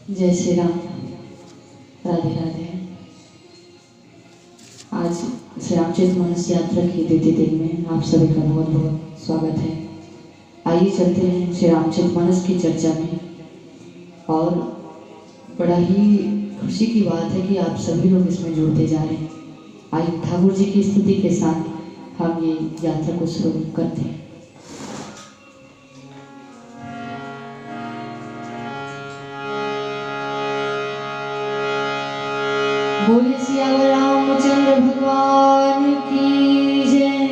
जय श्री राम। राधे राधे। आज श्री रामचरितमानस यात्रा की द्वितीय दिन में आप सभी का बहुत बहुत स्वागत है। आइए चलते हैं श्री रामचरितमानस की चर्चा में। और बड़ा ही खुशी की बात है कि आप सभी लोग इसमें जुड़ते जा रहे हैं। आइए ठाकुर जी की स्तुति के साथ हम ये यात्रा को शुरू करते हैं। बोले सियावर रामचंद्र भगवान की जय।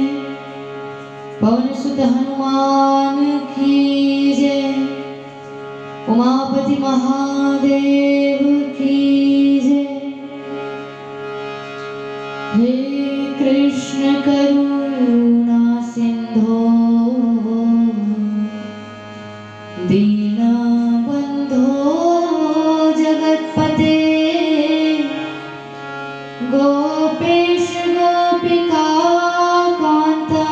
पवन सुत हनुमान की जय। उमापति महादेव की जय। हे कृष्ण करुणा सिंधो दीनबंधो जगतपते गोपेश गोपिका कांता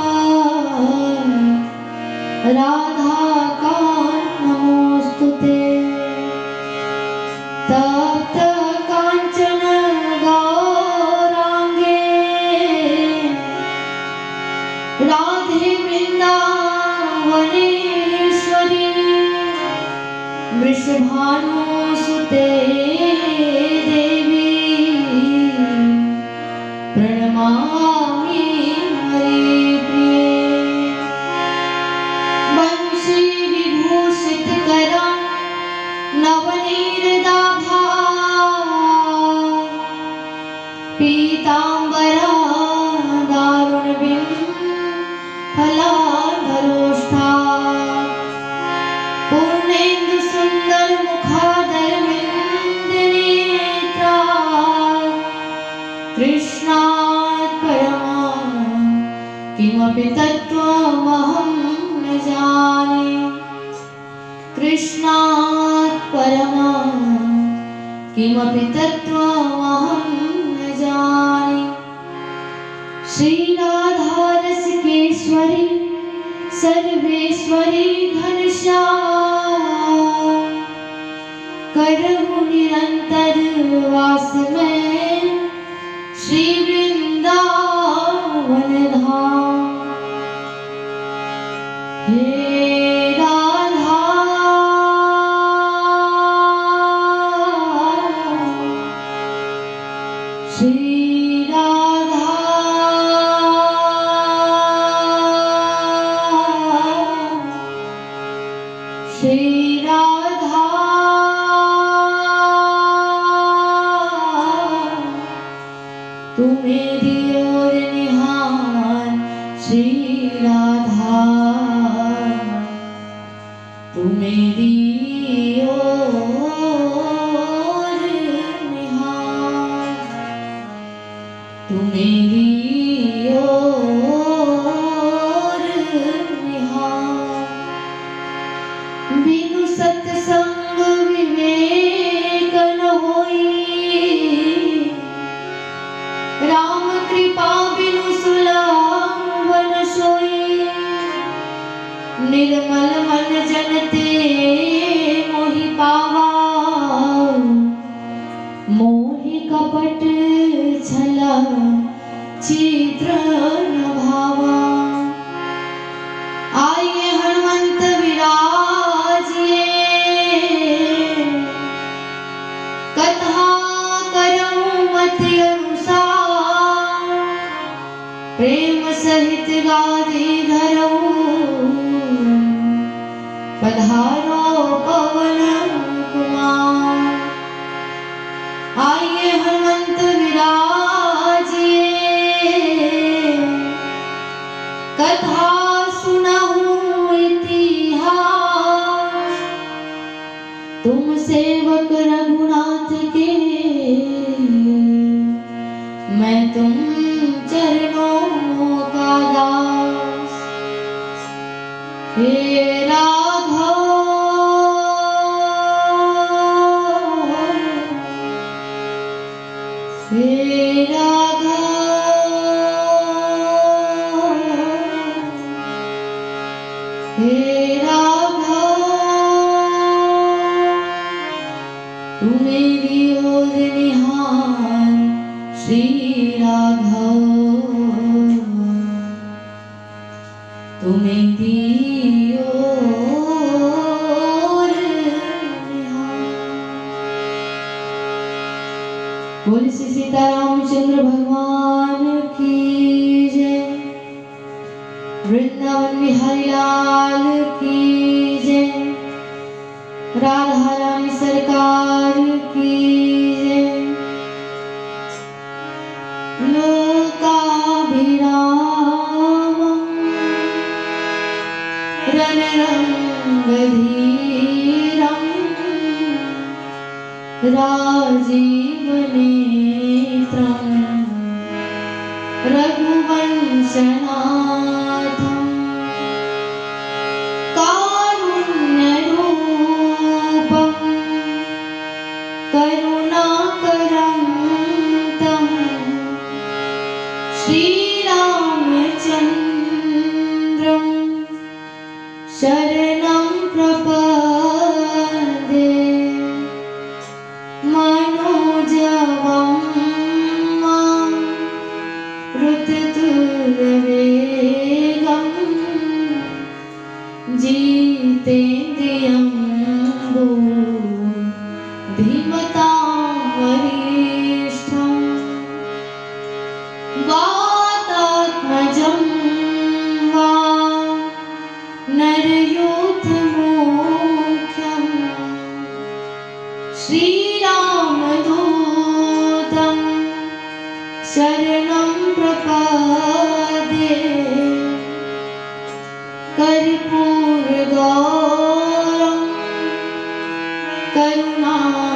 राधा कांत नमोस्तुते। तप्त कांचन गौरांगे राधे वृंदावनेश्वरी वृषभानुसुते प्रणमामि हरिप्रिये। वंशी विभूषित करं नवनीरदाभा पीतांबरा दारुणबिम्फलाधरोष्ठा पूर्णेन्दु सुंदर मुखादरविन्दनेत्रा कृष्णात् परमं किमपि तत्त्वमहं न जाने। कृष्णात् परमं किमपि तत्त्वमहं न जाने। श्री राधा रसिकेश्वरी सर्वेश्वरी घनश्याम करहु निरंतर वास में श्री वृंदावन धाम। हे राधा श्री राधा श्री राधा तू मेरी ओर निहार श्री राधा तू मेरी ओर निहार तू मेरी ओर निहार। बिनु सत्संग विवेक न होई राम कृपा बिनु सुलभ न सोई। निर्मल मन जन ते मोहि पावा मोहि कपट छला चित्र न भावा। आइए हनुमंत विराजिए कथा करऊं मति अनुसार प्रेम सहित गादी धरऊं पधारो पवन कुमार। आइए हनुमंत विराजिए कथा सुनाऊं इतिहास तुम सेवक रघुनाथ के मैं तुम चरणों का दास। हे राघव हे राघव हे राघव तू मेरी ओर निहार श्री राघव, तू मेरी ओर निहार। बोल श्री सीतारामचंद्र भगवान की जय, वृंदावन बिहारी लाल की जय, राधा रानी सरकार की जय। लोकाभिरामं रणरंगधीरं राजीवनेत्रं रघुवंशनाथं कारुण्यरूपं करुणाकरं तं श्रीरामचन्द्रं शरणं प्रपद्ये। मनोजवं ऋतुतुल्यवेगं जितेन्द्रियं धीमतां वरिष्ठं वातात्मजं वा नरयूथमुख्यं श्रीरामदूतं शरणं प्रपद्ये। कर्पूरगौरं करुणावतारं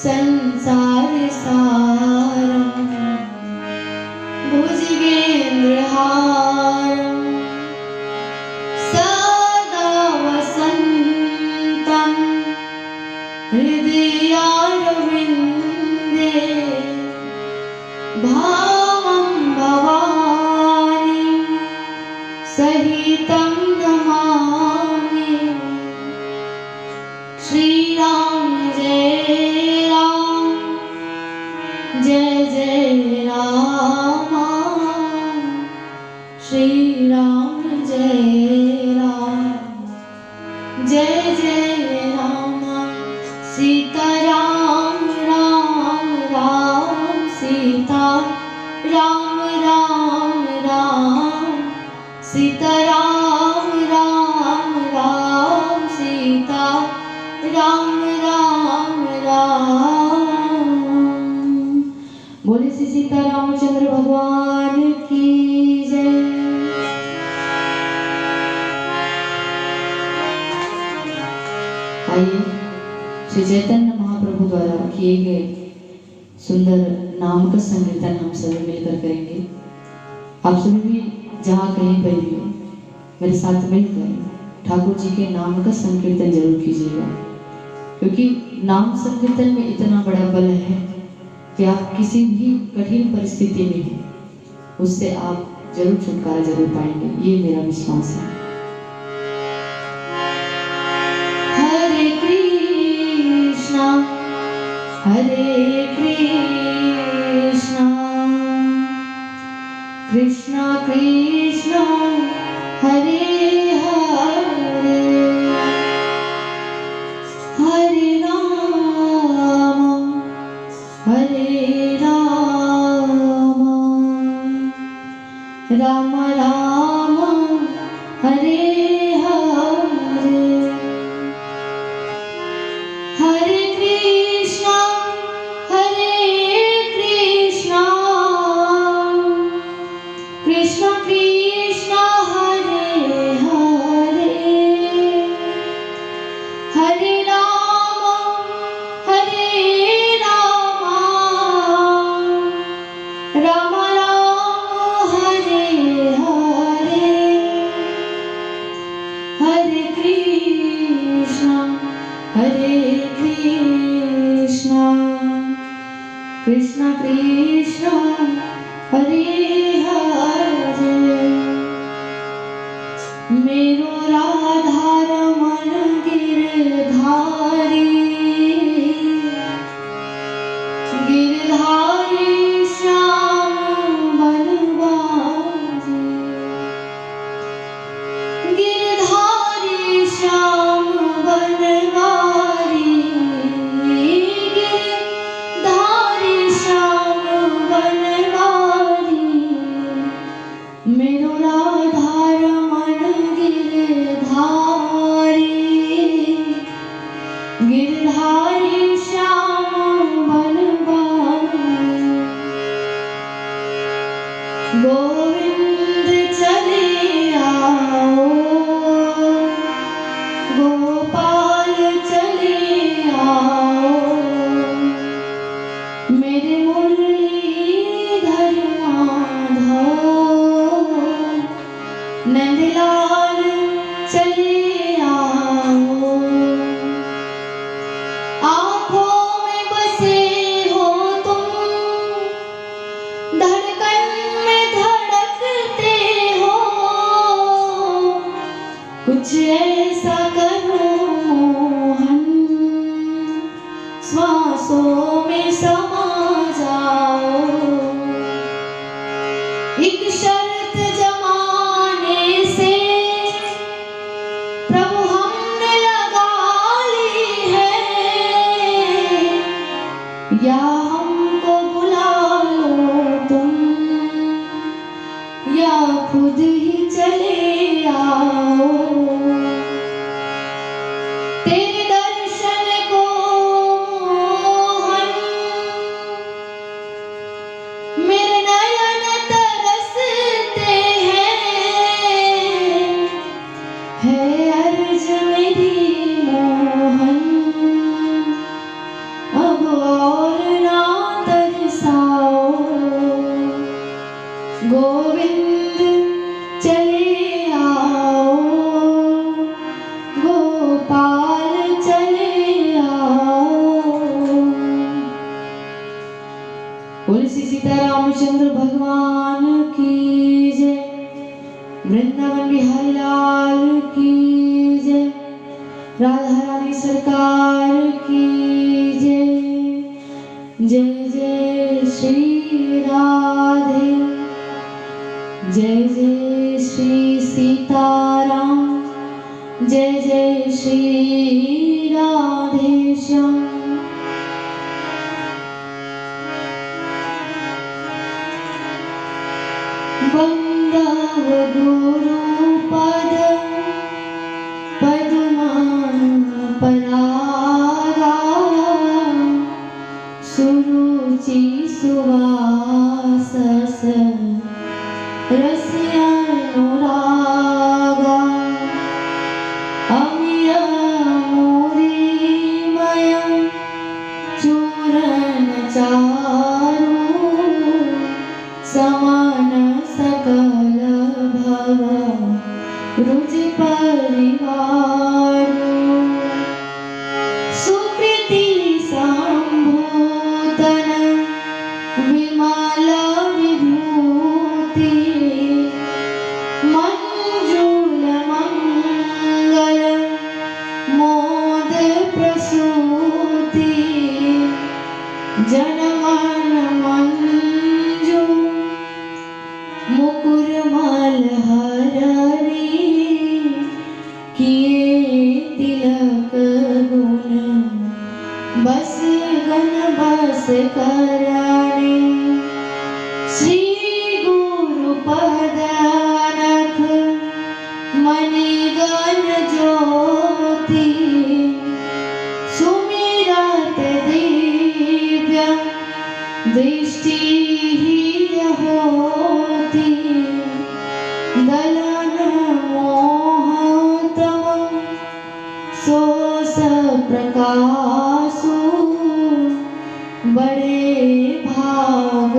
संसारसारं भुजगेन्द्रहारं सदा वसन्तं हृदयारविन्दे। भावं भवानी सहितं नमामि। श्रीराम जय राम, जय जय राम, श्रीराम जय राम, जय जय राम। सीताराम राम राम सीता, राम राम राम सीताराम, राम राम सीता, राम राम राम। बोले श्री सीतारामचंद्र भगवान की जय। आइए श्री चैतन्य महाप्रभु द्वारा किए गए सुंदर नाम का संकीर्तन हम सभी मिलकर करेंगे। आप सभी भी जहाँ कहीं पर भी हो मेरे साथ मिलकर ठाकुर जी के नाम का संकीर्तन जरूर कीजिएगा, क्योंकि नाम संकीर्तन में इतना बड़ा बल है कि आप किसी भी कठिन परिस्थिति में हो उससे आप जरूर छुटकारा जरूर पाएंगे, ये मेरा विश्वास है। हरे कृष्णा कृष्णा कृष्णा हरे हरे, हरे राम राम राम हरे हरे। हरे कृष्णा कृष्णा कृष्णा हरे हरे, हरे राम राम राम हरे हरे। हरे कृष्णा कृष्णा कृष्णा हरे हरे। मेरो राधा रमन गिर श्याम बनवारी, गिरधारी श्याम बनवारी, मेरो राधा रमण गिरधारी, गिरधारी श्याम बनवारी। गोविंद चले आओ, गोपाल चले आओ, मेरे मुरलीधर माधव, नंदलाल चले आओ। आँखों में बसे हो तुम, धड़कन में धड़कते हो, कुछ ऐसा करो मोहन, श्वासों में समा जाओ। एक शर्त जमाने से प्रभु हमने लगा ली है, या हमको बुला लो तुम, या खुद ही चले आओ। तेरे दर्शन को मोहन, मेरे नयन तरसते हैं, है अर्ज मेरी मोहन, अब और ना तरसाओ। गोविंद चले आओ, गोपाल चले आओ। बोले श्री सीतारामचंद्र भगवान की जय, वृंदावन बिहारी लाल की जय, राधा रानी सरकार की जय। जय जय श्री राधे, जय जय श्री सीताराम, जय जय श्री राधे श्याम। बंदव गुरुपद पद्मा परागा, सुरुचि सुवासस रस्यानुरागा, अमिय मुरीमय चूरण चारु, समान सकल भव रुच परिवारु। सुकृति संभूतन विमल विभूति, मंजुल मंगल मोद प्रसूति, जनमन मंजू मुकुर मलहरी, किए तिलक गुण बस गण बस कराने। श्री गुरुपद नख मणिगण ज्योति, सुमिरत दिव्य दृष्टि होती, दलन मोहतम सोस प्रकाशु, बड़े भाग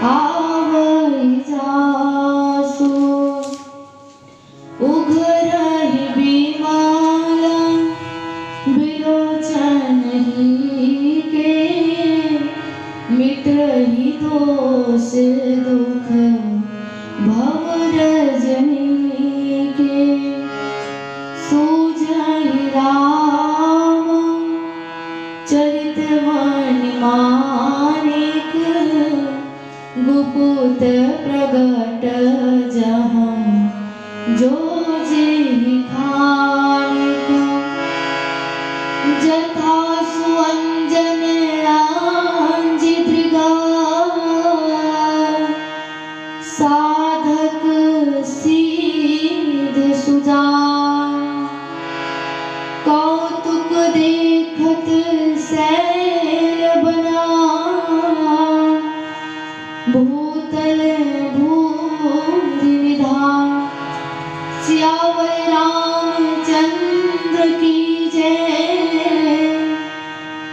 आवई जासु। उघरहि बिमल बिलोचन ही के, मिटहि दोष दुख भव रजनी के। सूझहि राम चरित मानिक, गुपुत प्रगट जहाँ जो जी माणिक जथा सुअंजन आंजी दृगा साधक सीध सुजान कौतुक देखत सैल बना भूतल भूरि निधान सियावर रामचंद्र की जय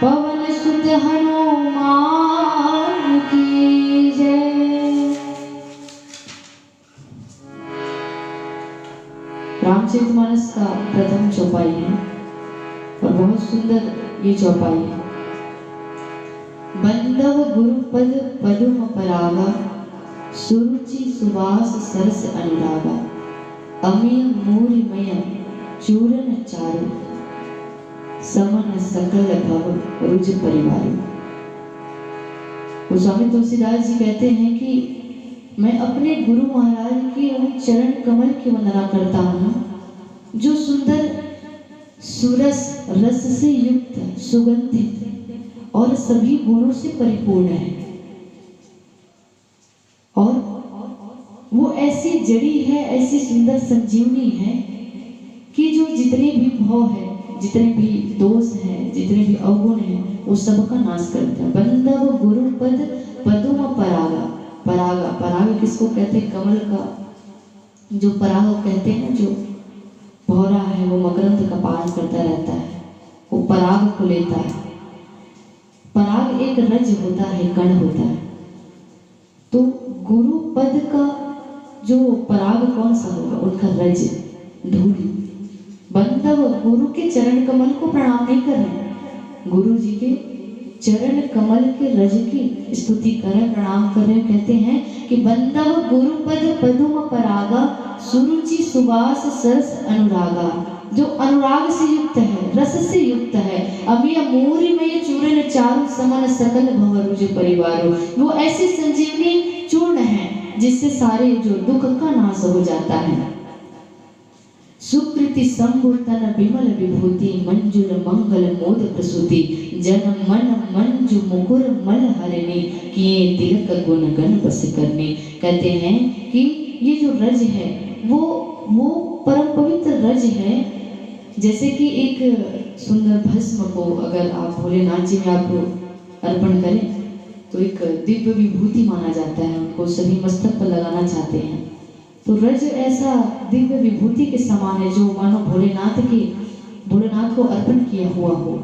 पवन सुत हनुमान की जय। रामचरितमानस का प्रथम चौपाई है और बहुत सुंदर ये चौपाई है। बंधव गुरुपद पदुम परागा सुरुचि सुवास सरस अनुरागा अमीय मूरिमय चूरन चारु समन सकल भव रुज परिवार। स्वामी तुलसीदास जी कहते हैं कि मैं अपने गुरु महाराज की उन चरण कमल की वंदना करता हूँ जो सुंदर सुरस रस से युक्त सुगंधित और सभी गुणों से परिपूर्ण है और वो ऐसी जड़ी है, ऐसी सुंदर संजीवनी है कि जो जितने भी भव है, जितने भी दोष है, जितने भी अवगुण है, वो सबका नाश करता है। बंधव गुरुपद पदुम परागा। परागा पराग किसको कहते हैं? कमल का जो पराग कहते हैं, जो भौरा है वो मकरंद का पान करता रहता है, वो पराग को लेता है। पराग एक रज होता है, कण होता है। तो गुरु पद का जो पराग कौन सा होगा? उनका रज धूलि। बंधव गुरु के चरण कमल को प्रणाम नहीं कर रहे, गुरु जी के चरण कमल के रज की स्तुति करें, प्रणाम करें। कहते हैं कि बंधव गुरु पद पदुम परागा सुरुचि सुवास सरस अनुरागा। जो अनुराग से युक्त है, रस से युक्त है। अमीय मूरिमय चूर्ण चारु समन सकल भव रुज परिवारो। वो ऐसी संजीवनी चूर्ण है जिससे सारे जो दुख का नाश हो जाता है। सुकृति संभूतन विमल विभूति मंजुल मंगल मोद प्रसूति जन मन मंजु मुकुर मल हरने किए तिलक गुण गण बस करने। कहते हैं कि ये जो रज है वो परम पवित्र रज है। जैसे कि एक सुंदर भस्म को अगर आप भोलेनाथ जी में आप अर्पण करें तो एक दिव्य विभूति माना जाता है, उनको सभी मस्तक पर लगाना चाहते हैं। तो रज ऐसा दिव्य विभूति के समान है जो मानो भोलेनाथ को अर्पण किया हुआ हो।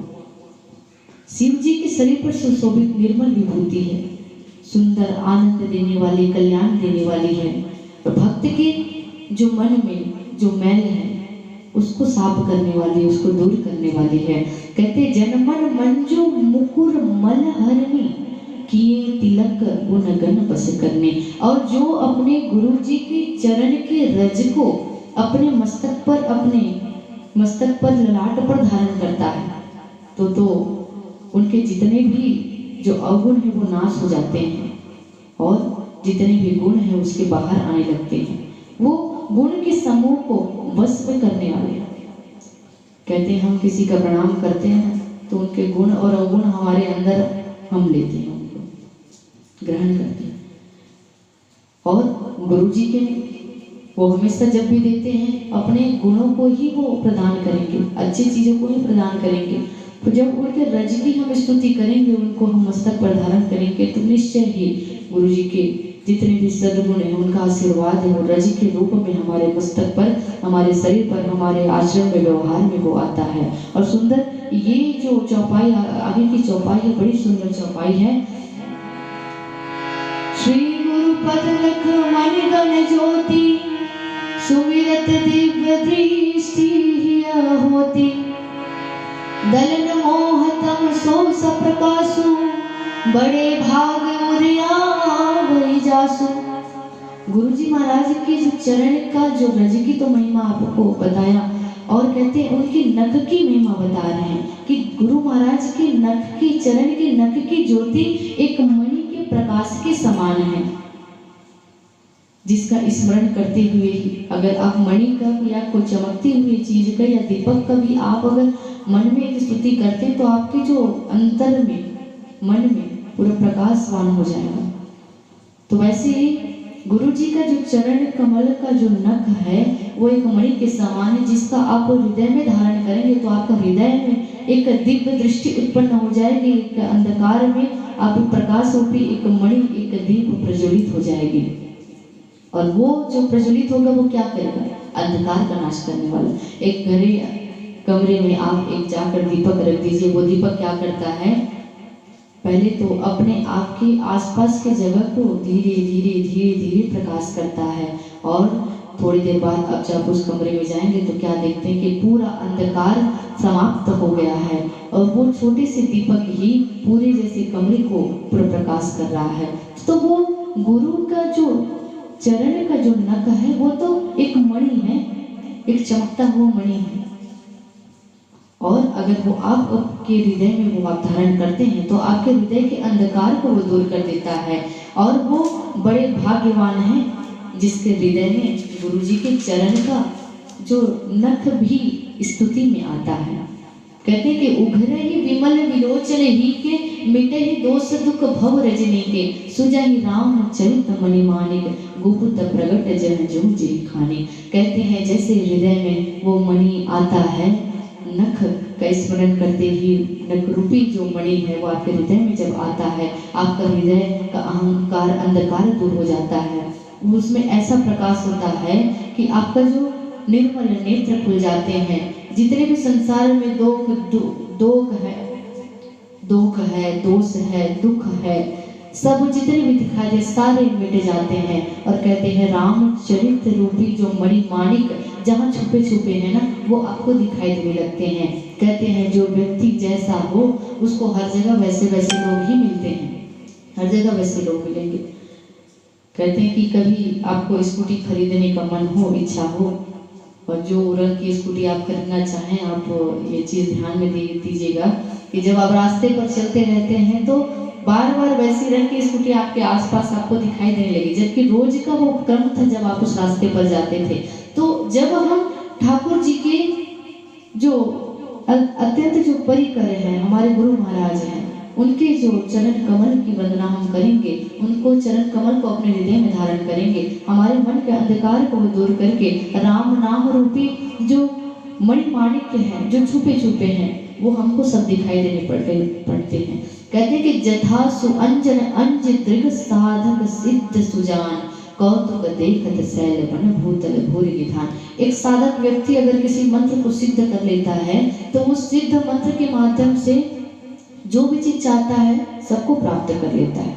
शिव जी के शरीर पर सुशोभित निर्मल विभूति है, सुंदर आनंद देने वाली, कल्याण देने वाली है। और भक्त के जो मन में जो मैल है उसको साफ करने वाली, उसको दूर करने वाली है। कहते जनमन मंजू मुकुर मल हरनी किए तिलक गुण गण बस करने। और जो अपने गुरु जी के चरण के रज को अपने मस्तक पर ललाट पर धारण करता है तो उनके जितने भी जो अवगुण है वो नाश हो जाते हैं और जितने भी गुण है उसके बाहर आने लगते हैं। वो गुण के समूह को वश में करने वाले। कहते हैं हम किसी का प्रणाम करते हैं तो उनके गुण और अवगुण हमारे अंदर हम लेते हैं, उनको ग्रहण करते हैं। और गुरु जी के वो हमेशा जब भी देते हैं अपने गुणों को ही वो प्रदान करेंगे, अच्छी चीजों को ही प्रदान करेंगे। तो जब उनके रज की हम स्तुति करेंगे, उनको हम मस्तक पर धारण करेंगे तो निश्चय ही गुरु जी के जितने भी सद्गुण है उनका आशीर्वाद है वो रज के रूप में हमारे मस्तक पर, हमारे शरीर पर, हमारे आश्रम में, व्यवहार में वो आता है। और सुंदर ये जो चौपाई आगे की चौपाई है, बड़ी सुंदर चौपाई है। श्री गुरु पद लख मन गण ज्योति सुमिरत दिव्य दृष्टि होती दलन मोहतम सो सप्रकाशु बड़े भाग वही जासु। गुरु जी महाराज के जो चरण का जो रज की तो महिमा आपको बताया और कहते हैं उनकी नख की महिमा बता रहे हैं कि गुरु महाराज के नख की, चरण के नख की ज्योति एक मणि के प्रकाश के समान है। जिसका स्मरण करते हुए ही अगर आप मणि का या कोई चमकती हुई चीज का या दीपक का भी आप अगर मन में एक स्तुति करते हैं तो आपके जो अंतर में मन में पूरा प्रकाशवान हो जाएगा। तो वैसे ही गुरु जी का जो चरण कमल का जो नख है वो एक मणि के समान है, जिसका आप हृदय में धारण करेंगे तो आपका हृदय में एक दिव्य दृष्टि उत्पन्न हो जाएगी। एक अंधकार में आप प्रकाश रूपी एक मणि एक दीप प्रज्वलित हो जाएगी, और वो जो प्रज्वलित होगा वो क्या करेगा? अंधकार का नाश करने वाला। एक घरे कमरे में आप एक जाकर दीपक रख दीजिए, वो दीपक क्या करता है? पहले तो अपने आप के आसपास के जगह को धीरे धीरे धीरे धीरे प्रकाश करता है, और थोड़ी देर बाद अब जब उस कमरे में जाएंगे तो क्या देखते हैं कि पूरा अंधकार समाप्त हो गया है, और वो छोटे से दीपक ही पूरे जैसे कमरे को पूरा प्रकाश कर रहा है। तो वो गुरु का जो चरण का जो नख है वो तो एक मणि है, एक चमकता हुआ मणि है, और अगर वो आपके हृदय में वो आप धारण करते हैं तो आपके हृदय के अंधकार को वो दूर कर देता है। और वो बड़े भाग्यवान हैं जिसके हृदय में गुरु जी के चरण का जो नख भी स्तुति में आता है। कहते हैं कि उघर ही विमल विलोचन ही के मिटे ही दोष दुख भव रजनी के सुजहि राम चरित मणि मानिक गुप्त प्रगट जन जो जी खाने। कहते हैं जैसे हृदय में वो मणि आता है, नख का स्मरण करते ही नख रूपी जो मणि है वो आपके हृदय में जब आता है, आपका हृदय का अहंकार अंधकार दूर हो जाता है। उसमें ऐसा प्रकाश होता है कि आपका जो निर्मल नेत्र खुल जाते हैं। जितने भी संसार में दोष है, दोष है, दुख है, सब जितने भी दिखाई दे सारे मिट जाते हैं। और कहते हैं रामचरित रूपी जो मणि माणिक जहाँ छुपे छुपे हैं ना वो आपको दिखाई देने लगते हैं। कहते हैं जो व्यक्ति जैसा हो उसको हर जगह वैसे वैसे लोग ही मिलते हैं, हर जगह वैसे लोग मिलेंगे। कहते हैं कि कभी आपको स्कूटी खरीदने का मन हो, इच्छा हो, और जो रंग की स्कूटी आप खरीदना चाहें, आप ये चीज़ ध्यान में दीजिएगा कि जब आप रास्ते पर चलते रहते हैं तो बार बार वैसी रंग की स्कूटी आपके आसपास आपको दिखाई देने लगी, जबकि रोज का वो क्रम था जब आप उस रास्ते पर जाते थे। तो जब हम ठाकुर जी के जो अत्यंत जो परिकर हैं, हमारे गुरु महाराज हैं, उनके जो चरण कमल की वंदना हम करेंगे, उनको चरण कमल को अपने हृदय में धारण करेंगे, हमारे मन के अंधकार को दूर करके राम नाम रूपी जो मणि माणिक्य हैं, जो छुपे छुपे हैं, वो हमको सब दिखाई देने पड़ते हैं। कहते हैं कि जथा सुअंजन अंज दृग साधक सिद्ध सुजान कौतुक देखत शैल बन भूतल भूरि निधान। एक साधक व्यक्ति अगर किसी मंत्र को सिद्ध कर लेता है तो उस सिद्ध मंत्र के माध्यम से जो भी चीज चाहता है सबको प्राप्त कर लेता है।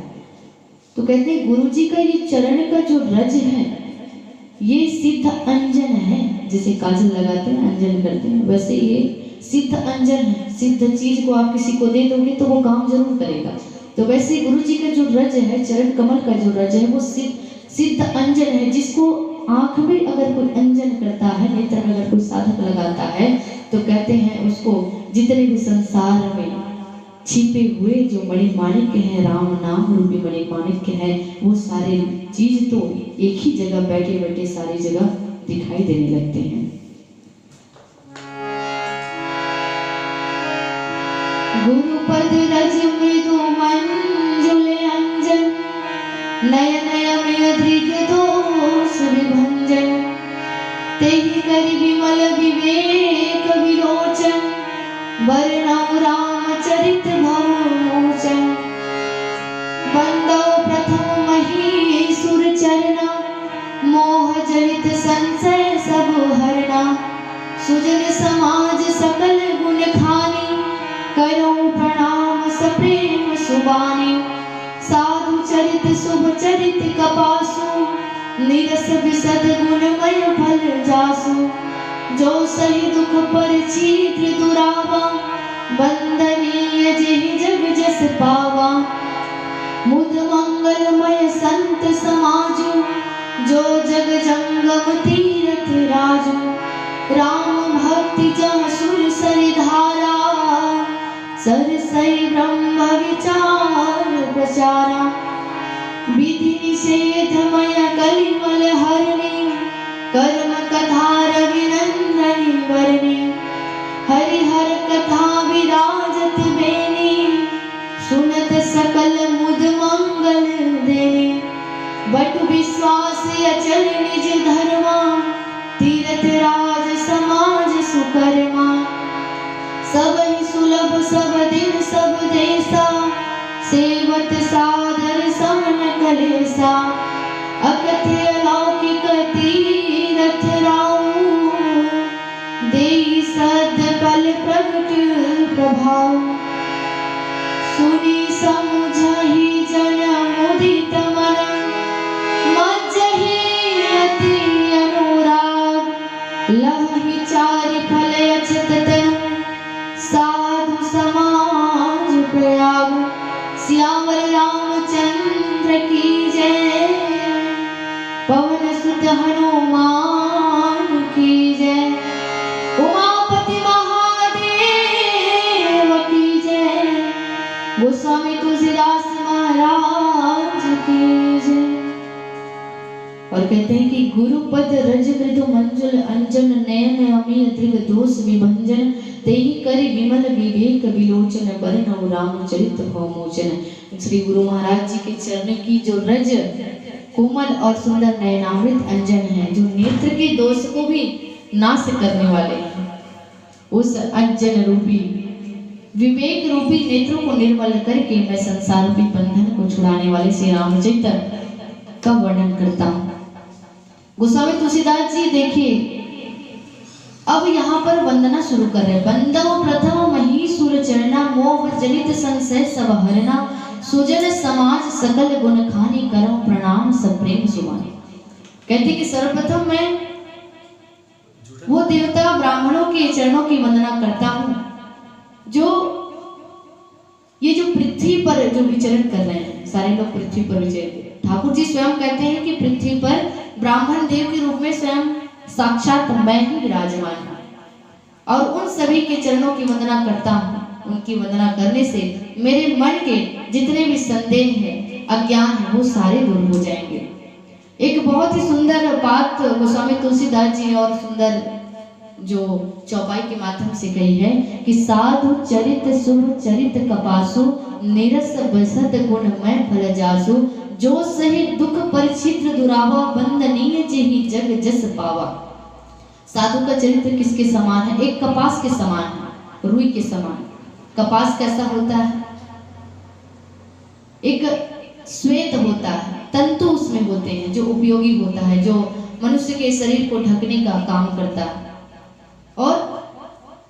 तो कहते हैं गुरु जी का ये चरण का जो रज है ये सिद्ध अंजन है, जैसे काजल लगाते हैं अंजन करते हैं, वैसे ये सिद्ध अंजन है। सिद्ध चीज को आप किसी को दे दोगे तो वो काम जरूर करेगा। तो वैसे गुरु जी का जो रज है, चरण कमल का जो रज है, वो सिद्ध अंजन है, जिसको आंख में अगर कोई अंजन करता है, नेत्र में अगर कोई साधक लगाता है, तो कहते हैं उसको जितने भी संसार में छिपे हुए जो मणि माणिक्य है, राम नाम रूपी मणि माणिक्य है, वो सारे चीज तो एक ही जगह बैठे बैठे सारी जगह दिखाई देने लगते हैं। गुरुपद रज मृदु मंजुल अंजन नयन अमय दृग दोष विभंजन तेहि करि विमल विवेक विलोचन वर्णौ रामचरित भवमोचन बंदौ प्रथम महीसुर चरना मोह जनित संशय सब हरना सुजन समाज सकल गुण खानी करो प्रणाम सप्रेम सुबानी साधु चरित शुभ चरित कपासु निरस विशद गुणमय फल जासु जो सही दुख पर छीत्र दुरावा वंदनीय जेहि जग जस पावा मुद मंगलमय संत समाजु जो जग जंगम तीरथ राजु राम भक्ति जहाँ सुर सरिधारा सरसई ब्रह्म विचार प्रचारा विधि छेदमय कलिमल हरणी कर्म कथा रविनंदनी वरणी हरिहर कथा विराजत बेनी सुनत सकल मुद मंगल देनी बट विश्वास अचल निज धर्मा तीरथ राज समाज सुकर्मा सब ही सुलभ सब दिन सब देसा सेवत सादर समन कलेसा अकथ्य अलौकिक तीरथ राऊ देई सद पल प्रगट प्रभाव सुनी समुझहि जन मुदित मन मज्जहि अति अनुराग लहहि चारि फल अछत तनु साधु समाज प्रयाग सियावर रामचंद्र की जय पवन सुत हनुमान की जय उमापति महादेव की जय गोस्वामी तुलसीदास महाराज की जय। और कहते हैं कि गुरुपद रज मृदु मंजुल अंजन नयन अमी त्रिग दोष विभंजन तेहि करि विमल विवेक विलोचन बरनउ रामचरित भव मोचन। श्री गुरु महाराज जी के चरण की जो रज कोमल और सुंदर नयनामृत अंजन है जो नेत्र के दोष को भी नाश करने वाले हैं, उस अंजन रूपी विवेक रूपी नेत्रों को निर्मल करके मैं संसार रूपी बंधन को छुड़ाने वाले श्री रामचरित्र का वर्णन करता हूँ। गोस्वामी तुलसीदास जी देखिए अब यहाँ पर वंदना शुरू कर रहे। बंदव प्रथम महीसुर चरणा मोह जनित संशय सब हरना सुजन समाज सकल गुण खानी करो प्रणाम सब प्रेम सुमानी। कहते कि सर्वप्रथम मैं वो देवता ब्राह्मणों के चरणों की वंदना करता हूँ जो ये जो पृथ्वी पर जो विचरण कर रहे हैं, सारे लोग पृथ्वी पर विचरण। ठाकुर जी स्वयं कहते हैं कि पृथ्वी पर ब्राह्मण देव के रूप में स्वयं साक्षात मैं ही विराजमान हूँ और उन सभी के चरणों की वंदना करता हूँ। उनकी वंदना करने से मेरे मन के जितने भी संदेह हैं, अज्ञान है, वो सारे दूर हो जाएंगे। एक बहुत ही सुंदर बात गोस्वामी तुलसीदास जी और सुंदर जो चौपाई के माध्यम से कही है कि साधु चरित शुभ चरित कपासु निरस बसत गुण मैं फल जासु जो सही दुख परिचित्र दुरावा बंदनीय जेहि जग जस पावा। साधु का चरित्र किसके समान है? एक कपास के समान है, रुई के समान। कपास कैसा होता है? एक श्वेत होता है, तंतु उसमें होते हैं जो उपयोगी होता है, जो मनुष्य के शरीर को ढकने का काम करता है। और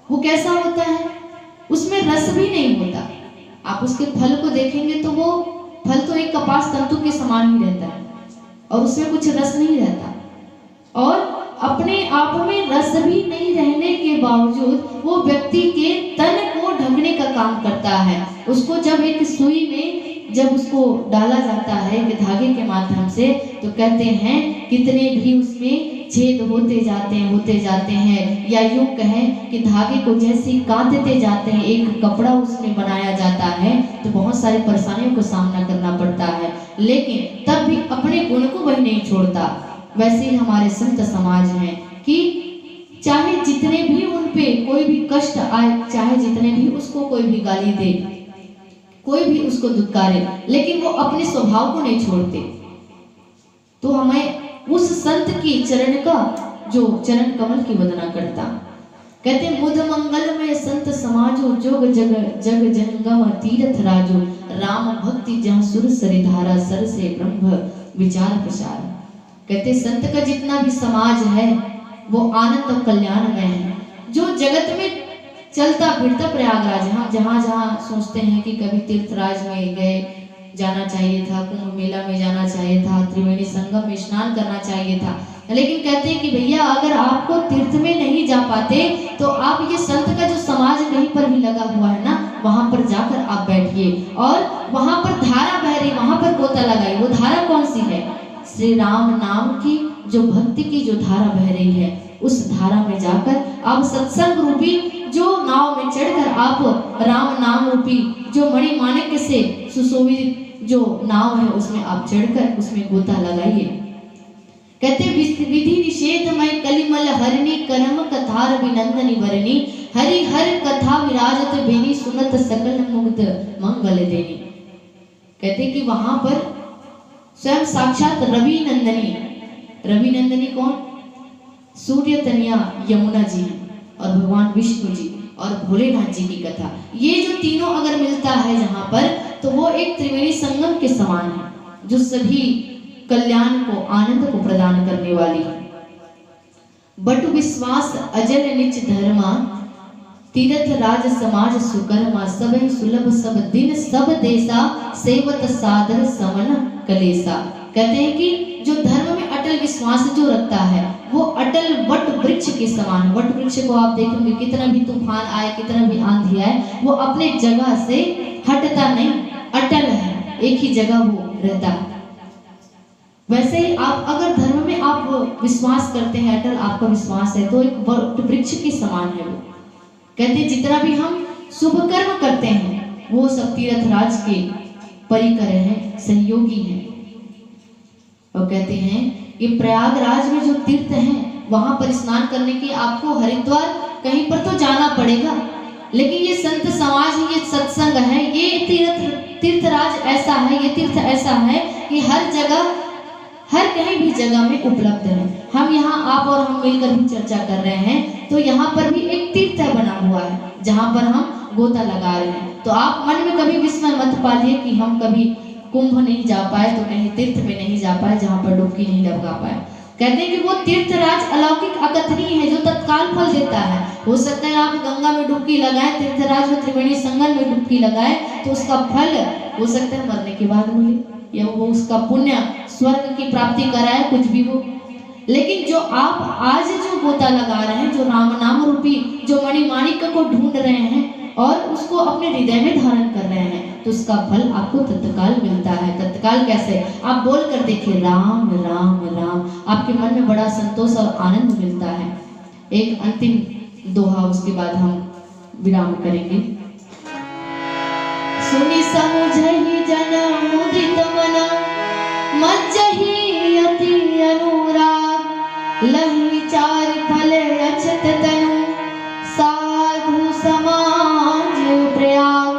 वो कैसा होता है? उसमें रस भी नहीं होता। आप उसके फल को देखेंगे तो वो फल तो एक कपास तंतु के समान ही रहता है और उसमें कुछ रस नहीं रहता, और अपने आप में रस भी नहीं रहने के बावजूद वो व्यक्ति के तन को ढकने का काम करता है। उसको जब एक सुई में जब उसको डाला जाता है धागे के माध्यम से, तो कहते हैं कितने भी उसमें छेद होते जाते हैं, या यूं कहें कि धागे को जैसे काटते जाते हैं, एक कपड़ा उसमें बनाया जाता है, तो बहुत सारी परेशानियों का सामना करना पड़ता है, लेकिन तब भी अपने गुण को वही नहीं छोड़ता। वैसे ही हमारे संत समाज हैं कि चाहे जितने भी उन पे कोई भी कष्ट आए, चाहे जितने भी उसको कोई भी गाली दे, कोई भी उसको दुत्कारे, लेकिन वो अपने स्वभाव को नहीं छोड़ते। तो हमें उस संत की चरण का जो चरण कमल की वंदना करता। कहते मुद मंगल में संत समाजो जोग जग जग जंगम तीर्थ राजो राम भक्ति जहाँ सुर सरिधारा सर से ब्रह्म विचार प्रसार। कहते संत का जितना भी समाज है वो आनंद और कल्याण में है। जो जगत में चलता फिरता प्रयागराज, हम जहाँ जहाँ सोचते हैं कि कभी तीर्थराज में गए, जाना चाहिए था, कुंभ मेला में जाना चाहिए था, त्रिवेणी संगम में स्नान करना चाहिए था, लेकिन कहते हैं कि भैया अगर आपको तीर्थ में नहीं जा पाते तो आप ये संत का जो समाज कहीं पर भी लगा हुआ है ना, वहां पर जाकर आप बैठिए और वहां पर धारा बह रही, वहां पर गोता लगाइए। वो धारा कौन सी है? श्री राम नाम की जो भक्ति की जो धारा बह रही है, उस धारा में जाकर आप सत्संग रूपी जो नाव में चढ़कर आप राम नाम रूपी जो मणिमाणिक्य से सुशोभित जो नाव है उसमें आप चढ़कर उसमें गोता लगाइए। कहते विधि निषेधमय कलिमल हरिणी करम कथार विनंदनी वरणी हरि हर कथा विराजत बेनी सुनत सकल मुग्ध मंगल देनी। कहते कि वहां पर स्वयं साक्षात रवि नंदनी कौन? सूर्य तनिया यमुना जी और भगवान विष्णु जी और भोलेनाथ जी की कथा, ये जो तीनों अगर मिलता है जहां पर, तो वो एक त्रिवेणी संगम के समान है जो सभी कल्याण को आनंद को प्रदान करने वाली है। बटु विश्वास अजल निच धर्मा तीर्थ राज समाज सुकर्मा सब सुलभ सब दिन सब देसा सेवत सादर समन कलेसा। कहते हैं कि जो धर्म में अटल विश्वास जो रखता है वो अटल वट वृक्ष के समान। वट वृक्ष को आप देखेंगे कितना भी तूफान आए कितना भी आंधी आए वो अपने जगह से हटता नहीं, अटल है, एक ही जगह वो रहता है। वैसे ही आप अगर धर्म में आप विश्वास करते हैं, अटल आपका विश्वास है, तो एक वट वृक्ष के समान है वो। कहते जितना भी हम शुभ कर्म करते हैं वो सब तीर्थ राज के परिकर हैं, सहयोगी हैं। और कहते हैं कि प्रयागराज में जो तीर्थ हैं वहां पर स्नान करने के आपको हरिद्वार कहीं पर तो जाना पड़ेगा, लेकिन ये संत समाज है, ये सत्संग है, ये तीर्थराज ऐसा है, ये तीर्थ ऐसा है कि हर जगह हर कहीं भी जगह में उपलब्ध है। हम यहाँ आप और हम मिलकर भी चर्चा कर रहे हैं, तो यहाँ पर भी एक तीर्थ बना हुआ है जहाँ पर हम गोता लगा रहे हैं। तो आप मन में कभी विस्मय मत पालिए कि हम कभी कुंभ नहीं जा पाए तो कहीं तीर्थ में नहीं जा पाए जहाँ पर डुबकी नहीं लगा पाए। कहते हैं कि वो तीर्थराज अलौकिक अकथनीय है जो तत्काल फल देता है। हो सकता है आप गंगा में डुबकी लगाए, तीर्थराज में त्रिवेणी संगम में डुबकी लगाए, तो उसका फल हो सकता है मरने के बाद मिले, या वो उसका पुण्य स्वर्ग की प्राप्ति कराए, कुछ भी हो। लेकिन जो आप आज जो गोता लगा रहे हैं, जो राम नाम रूपी जो मणिमाणिक को ढूंढ रहे हैं और उसको अपने हृदय में धारण कर रहे हैं, तो उसका फल आपको तत्काल मिलता है। तत्काल कैसे? आप बोल कर देखिए राम राम राम, आपके मन में बड़ा संतोष और आनंद मिलता है। एक अंतिम दोहा, उसके बाद हम विराम करेंगे। सुनि समुझहि जन मुदित मन मज्जहि अति अनुराग लहि चार फल अछत तनु साधु समाज प्रयाग।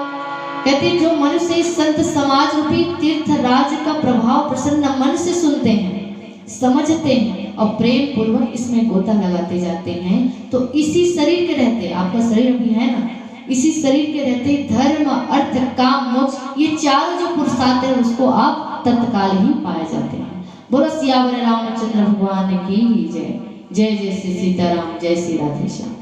कहते जो मनुष्य इस संत समाज रूपी तीर्थ राज का प्रभाव प्रसन्न मन से सुनते हैं, समझते हैं और प्रेम पूर्वक इसमें गोता लगाते जाते हैं, तो इसी शरीर के रहते, आपका शरीर अभी है ना, इसी शरीर के रहते धर्म अर्थ काम मोक्ष ये चारों जो पुरुषार्थ है उसको आप तत्काल ही पाए जाते हैं। बोलो सियावर रामचंद्र भगवान की जय। जय जय श्री सीताराम, जय श्री राधे श्याम।